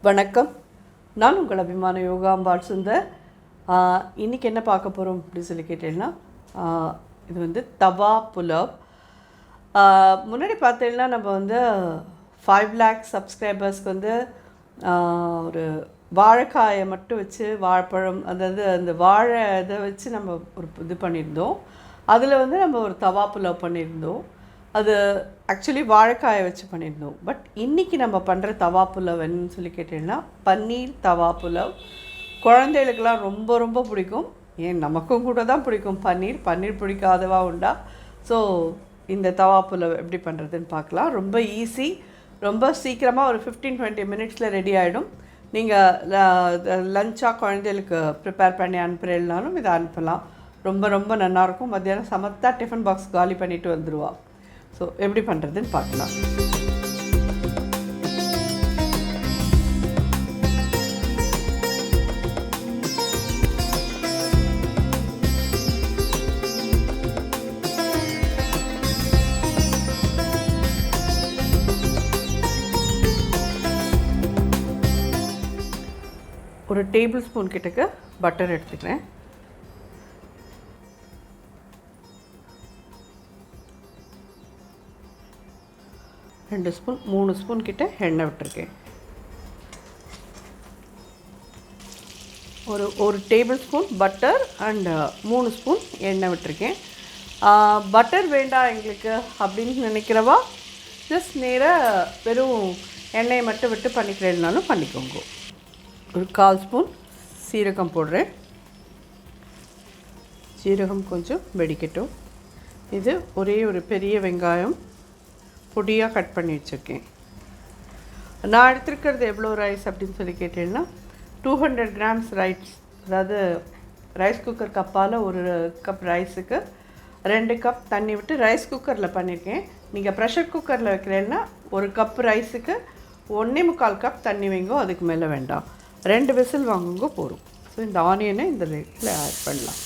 வணக்கம். நான் உங்கள் அபிமான யோகாம்பால் சுந்தர். இன்றைக்கி என்ன பார்க்க போகிறோம் அப்படின்னு சொல்லி கேட்டீங்கன்னா, இது வந்து தவா புலாவ். முன்னாடி பார்த்தீங்கன்னா நம்ம வந்து 5 lakh சப்ஸ்கிரைபர்ஸ்க்கு வந்து ஒரு வாழைக்காயை மட்டும் வச்சு வாழைப்பழம் அதாவது அந்த வாழை இதை வச்சு நம்ம ஒரு இது பண்ணியிருந்தோம். அதில் வந்து நம்ம ஒரு தவா புலாவ் பண்ணியிருந்தோம். அது ஆக்சுவலி வாழைக்காயை வச்சு பண்ணியிருந்தோம். பட் இன்றைக்கி நம்ம பண்ணுற தவா புலாவ் என்னன்னு சொல்லி கேட்டிங்கன்னா, பன்னீர் தவா புலாவ். குழந்தைகளுக்கெல்லாம் ரொம்ப ரொம்ப பிடிக்கும். ஏன் நமக்கும் கூட தான் பிடிக்கும் பன்னீர் பிடிக்காதவா உண்டா? ஸோ இந்த தவா புலாவ் எப்படி பண்ணுறதுன்னு பார்க்கலாம். ரொம்ப ஈஸி, ரொம்ப சீக்கிரமாக ஒரு 15-20 மினிட்ஸில் ரெடி ஆகிடும். நீங்கள் லஞ்சாக குழந்தைகளுக்கு ப்ரிப்பேர் பண்ணி அனுப்புகிறேன்னாலும் இதை அனுப்பலாம். ரொம்ப ரொம்ப நல்லாயிருக்கும். மத்தியானம் சமத்தா டிஃபன் பாக்ஸ் காலி பண்ணிவிட்டு வந்துடுவா. ஸோ எப்படி பண்ணுறதுன்னு பார்க்கலாம். ஒரு டேபிள் ஸ்பூன் கிட்டக்க பட்டர் எடுத்துக்கிறேன். ரெண்டு ஸ்பூன் 3 ஸ்பூன் கிட்ட எண்ணெய் விட்டுருக்கேன். ஒரு table spoon butter and 3 spoon எண்ணெய் விட்டுருக்கேன். பட்டர் வேண்டாம் எங்களுக்கு அப்படின்னு நினைக்கிறவா ஜஸ்ட் நேராக வெறும் எண்ணெயை மட்டும் விட்டு பண்ணிக்கிறேன்னாலும் பண்ணிக்கோங்க. ஒரு 1/4 ஸ்பூன் சீரகம் போடுறேன். சீரகம் கொஞ்சம் வெடிக்கட்டும். இது ஒரு பெரிய வெங்காயம் பொடியாக கட் பண்ணி வச்சுருக்கேன். நான் எடுத்துருக்கிறது எவ்வளோ ரைஸ் அப்படின்னு சொல்லி கேட்டீங்கன்னா, 200 grams ரைஸ். அதாவது ரைஸ் குக்கர் கப்பால் 1 கப் ரைஸுக்கு 2 கப் தண்ணி விட்டு ரைஸ் குக்கரில் பண்ணியிருக்கேன். நீங்கள் ப்ரெஷர் குக்கரில் வைக்கிறேன்னா 1 கப் ரைஸுக்கு 1.25 கப் தண்ணி வைங்கோ, அதுக்கு மேலே வேண்டாம். 2 விசில் வாங்குங்க போதும். ஸோ இந்த ஆனியனை இந்த ரேட்டில் ஆட் பண்ணலாம்.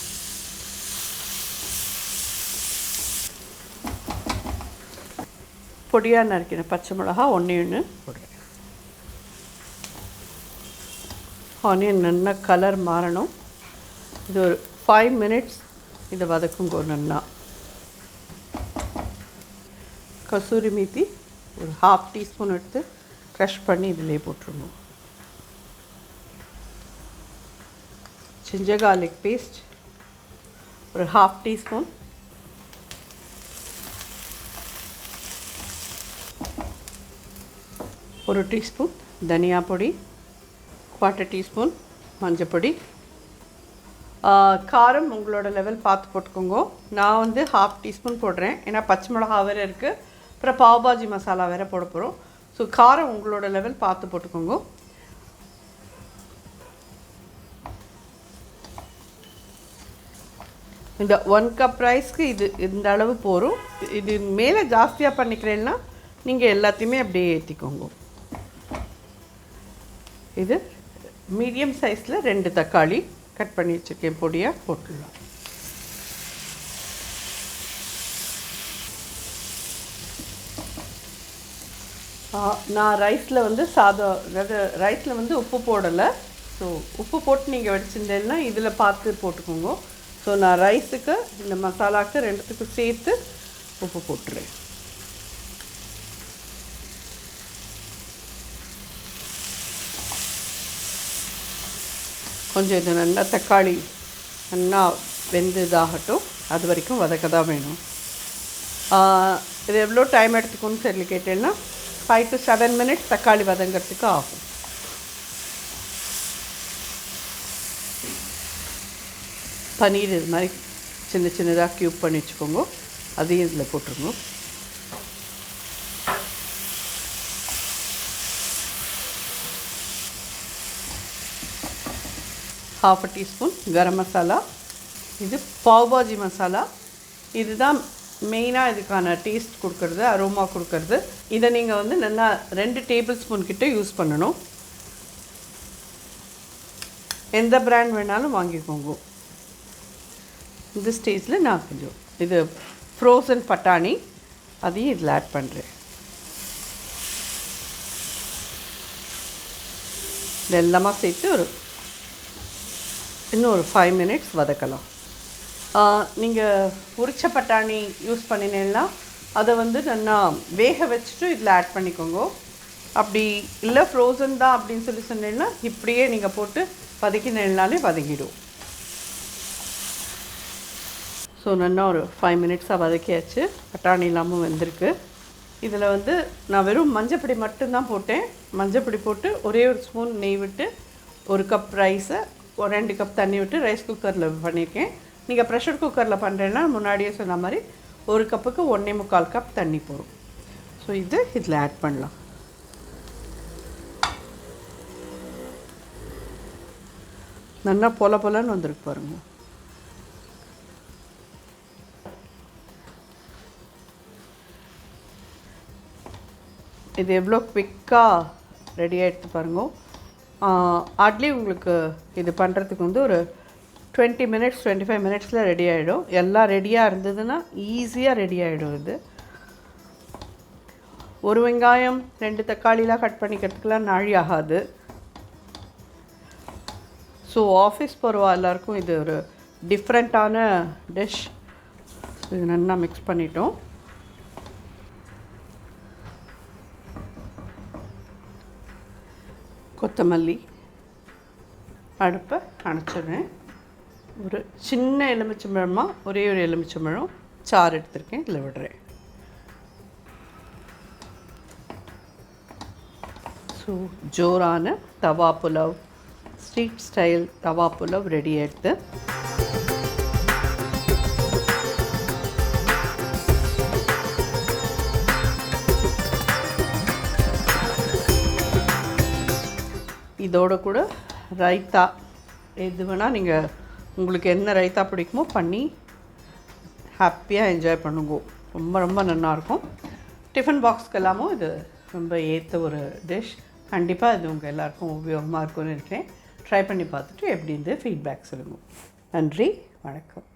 பொடியாக நறுக்கின பச்சை மிளகா 1 போடுறேன். ஆனியன் நல்லா கலர் மாறணும். இது ஒரு 5 minutes இதை வதக்குங்க. நல்லா கசூரி மீத்தி ஒரு 1/2 டீஸ்பூன் எடுத்து க்ரஷ் பண்ணி இதிலே போட்டுருங்க. ஜிஞ்சர் garlic பேஸ்ட் ஒரு 1/2 டீஸ்பூன். ஒரு டீஸ்பூன் தனியா பொடி, 1/4 டீஸ்பூன் மஞ்சள் பொடி. காரம் உங்களோட லெவல் பார்த்து போட்டுக்கோங்க. நான் வந்து 1/2 டீஸ்பூன் போடுறேன். ஏன்னா பச்சை மிளகா வேறு இருக்குது, அப்புறம் பாவ் பாஜி மசாலா வேறு போட போகிறோம். ஸோ காரம் உங்களோட லெவல் பார்த்து போட்டுக்கோங்க. இந்த 1 கப் ரைஸ்க்கு இது இந்த அளவு போகும். இது மேலே ஜாஸ்தியாக பண்ணிக்கிறேன்னா நீங்கள் எல்லாத்தையுமே அப்படியே ஏற்றிக்கோங்க. இது மீடியம் சைஸில் 2 தக்காளி கட் பண்ணி வச்சுருக்கேன், பொடியாக போட்டுடலாம். நான் ரைஸில் வந்து அதாவது ரைஸில் வந்து உப்பு போடலை. ஸோ உப்பு போட்டு நீங்கள் வச்சுருந்தேன்னா இதில் பார்த்து போட்டுக்கோங்க. ஸோ நான் ரைஸுக்கு இந்த மசாலாவுக்கு 2த்துக்கும் சேர்த்து உப்பு போட்டுறேன். கொஞ்சம் இது நல்லா தக்காளி நல்லா வெந்து இதாகட்டும். அது வரைக்கும் வதக்க தான் வேணும். இது எவ்வளோ டைம் எடுத்துக்குன்னு சொல்லி கேட்டேன்னா 5 to 7 minutes தக்காளி வதங்கிறதுக்கு ஆகும். பன்னீர் இது மாதிரி சின்னதாக க்யூப் பண்ணி வச்சுக்கோங்க. அதையும் இதில் போட்டுருங்க. ½ டீஸ்பூன் கரம் மசாலா. இது பாவ் பாஜி மசாலா. இதுதான் மெயினாக இதுக்கான டேஸ்ட் கொடுக்கறது, அரோமா கொடுக்கறது. இதை நீங்கள் வந்து நல்லா 2 டேபிள் ஸ்பூன் கிட்ட யூஸ் பண்ணணும். எந்த பிராண்ட் வேணாலும் வாங்கிக்கோங்க. இந்த ஸ்டேஜில் நான் கொஞ்சம் இது ஃப்ரோசன் பட்டாணி அதையும் இதில் ஆட் பண்ணுறேன். இதெல்லாமா சேர்த்து இன்னும் ஒரு 5 மினிட்ஸ் வதக்கலாம். நீங்கள் உரிச்ச பட்டாணி யூஸ் பண்ணினீங்கன்னா அதை வந்து நல்லா வேக வச்சுட்டு இதில் ஆட் பண்ணிக்கோங்க. அப்படி இல்லை ஃப்ரோசன் தான் அப்படின்னு சொல்லி சொன்னீங்கன்னா இப்படியே நீங்கள் போட்டு வதக்கினாலே வதங்கிடும். ஸோ நல்லா ஒரு 5 மினிட்ஸாக வதக்கியாச்சு. பட்டாணி இல்லாமல் வெந்திருக்கு. இதில் வந்து நான் வெறும் மஞ்சப்பொடி மட்டும்தான் போட்டேன். மஞ்சப்பொடி போட்டு ஒரே ஒரு ஸ்பூன் நெய் விட்டு 1 கப் ரைஸை 2 கப் தண்ணி விட்டு ரைஸ் குக்கரில் பண்ணியிருக்கேன். நீங்கள் ப்ரெஷர் குக்கரில் பண்ணுறேன்னா முன்னாடியே சொன்ன மாதிரி 1 கப்புக்கு 1.25 கப் தண்ணி போடும். ஸோ இதில் ஆட் பண்ணலாம். நல்லா பொலன்னு வந்திருக்கு பாருங்க. இது எவ்வளோ குவிக்காக ரெடி ஆகிடுது பாருங்க. ஹார்ட்லி உங்களுக்கு இது பண்ணுறதுக்கு வந்து ஒரு 20 மினிட்ஸ் 25 மினிட்ஸில் ரெடி ஆகிடும். எல்லாம் ரெடியாக இருந்ததுன்னா ஈஸியாக ரெடி ஆகிடும். இது ஒரு வெங்காயம் 2 தக்காளிலாம் கட் பண்ணிக்கிறதுக்கெலாம் நாழி ஆகாது. ஸோ ஆஃபீஸ் போகிறவா எல்லாருக்கும் இது ஒரு டிஃப்ரெண்ட்டான டிஷ். இது நல்லா மிக்ஸ் பண்ணிட்டோம். கொத்தமல்லி அடுப்பை அணைச்சிடுறேன். ஒரு சின்ன எலுமிச்சம்பழமாக ஒரே ஒரு எலுமிச்சம்பழம் சாறு எடுத்துருக்கேன், இதில் விடுறேன். ஸோ ஜோரான தவா புலாவ், ஸ்ட்ரீட் ஸ்டைல் தவா புலாவ் ரெடி ஆகிடுது. இதோட கூட ரைத்தா எது வேணால் நீங்கள் உங்களுக்கு என்ன ரைத்தா பிடிக்குமோ பண்ணி ஹாப்பியாக என்ஜாய் பண்ணுங்க. ரொம்ப நல்லாயிருக்கும். டிஃபன் பாக்ஸ்க்கு எல்லாமும் இது ரொம்ப ஏற்ற ஒரு டிஷ். கண்டிப்பாக இது உங்கள் எல்லாருக்கும் உபயோகமாக இருக்கும்னு நினைக்கிறேன். ட்ரை பண்ணி பார்த்துட்டு எப்படி இருந்து ஃபீட்பேக் சொல்லுங்கள். நன்றி, வணக்கம்.